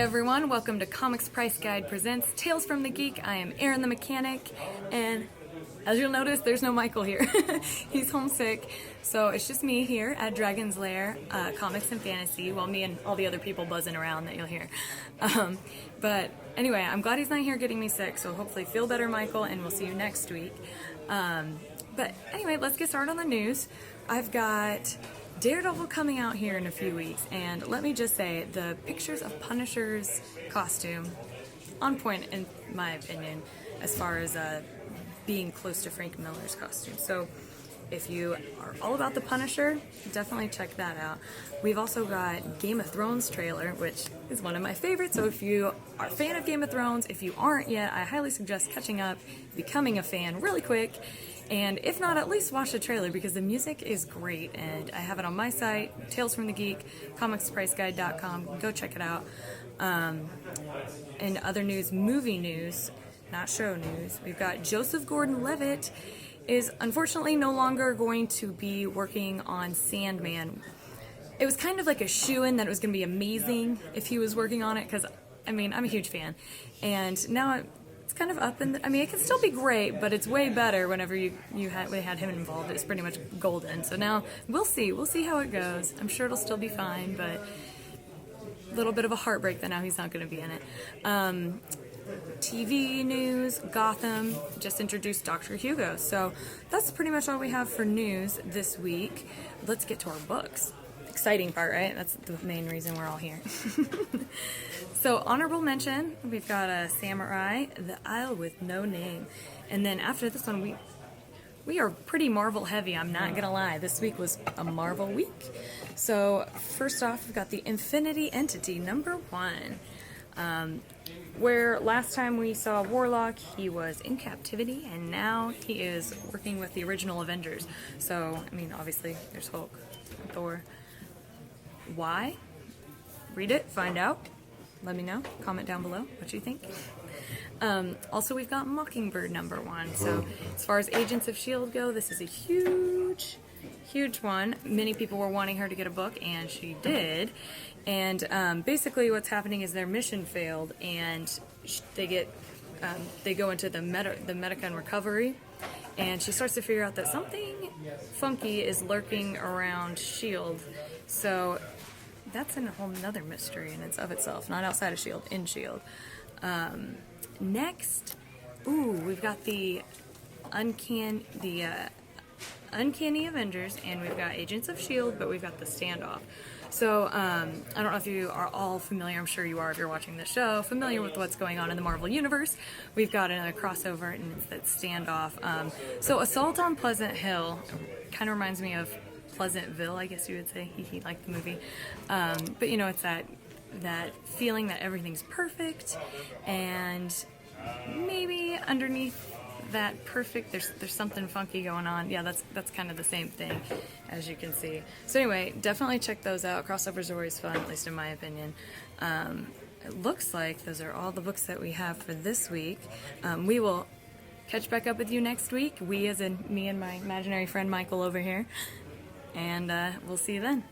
everyone, welcome to Comics Price Guide presents Tales from the Geek. I am Aaron the Mechanic, and as you'll notice, there's no Michael here. He's homesick, so it's just me here at Dragon's Lair, Comics and Fantasy, while me and all the other people buzzing around that you'll hear. But anyway, I'm glad he's not here getting me sick, so hopefully feel better, Michael, and we'll see you next week. But anyway, let's get started on the news. I've got Daredevil coming out here in a few weeks, and let me just say, the pictures of Punisher's costume, on point in my opinion, as far as being close to Frank Miller's costume. So if you are all about the Punisher, definitely check that out. We've also got Game of Thrones trailer, which is one of my favorites, so if you are a fan of Game of Thrones, if you aren't yet, I highly suggest catching up, becoming a fan really quick, and if not, at least watch the trailer because the music is great, and I have it on my site, Tales from the Geek, comicspriceguide.com. Go check it out. And other news, movie news, not show news, we've got Joseph Gordon-Levitt is unfortunately no longer going to be working on Sandman. It was kind of like a shoo-in that it was going to be amazing if he was working on it, because, I mean, I'm a huge fan. And now it's kind of up in the, I mean, it can still be great, but it's way better whenever they had him involved. It's pretty much golden. So now, we'll see how it goes. I'm sure it'll still be fine, but a little bit of a heartbreak that now he's not going to be in it. TV news, Gotham just introduced Dr. Hugo. So that's pretty much all we have for news this week. Let's get to our books. Exciting part, right? That's the main reason we're all here. So honorable mention, we've got a Samurai, The Isle with No Name. And then after this one, we are pretty Marvel heavy, I'm not gonna lie. This week was a Marvel week. So first off, we've got the Infinity Entity #1. Where last time we saw Warlock, he was in captivity, and now he is working with the original Avengers. So, I mean, obviously, there's Hulk, Thor. Why? Read it, find out. Let me know. Comment down below what you think. Also, we've got Mockingbird #1. So, as far as Agents of S.H.I.E.L.D. go, this is a huge one. Many people were wanting her to get a book, and she did. And basically what's happening is their mission failed, and they go into the Medica and recovery, and she starts to figure out that something funky is lurking around S.H.I.E.L.D. So that's a whole nother mystery in itself, not outside of S.H.I.E.L.D., in S.H.I.E.L.D. Next, we've got the Uncanny Avengers, and we've got Agents of S.H.I.E.L.D., but we've got the Standoff. So, I don't know if you are all familiar, I'm sure you are if you're watching the show, familiar with what's going on in the Marvel Universe. We've got another crossover, and it's that Standoff. So Assault on Pleasant Hill kind of reminds me of Pleasantville, I guess you would say, like the movie. But you know, it's that feeling that everything's perfect, and maybe underneath that perfect, there's something funky going on. Yeah, that's kind of the same thing, as you can see. So anyway, definitely check those out. Crossovers are always fun, at least in my opinion. It looks like those are all the books that we have for this week. We will catch back up with you next week. We as in me and my imaginary friend Michael over here. And we'll see you then.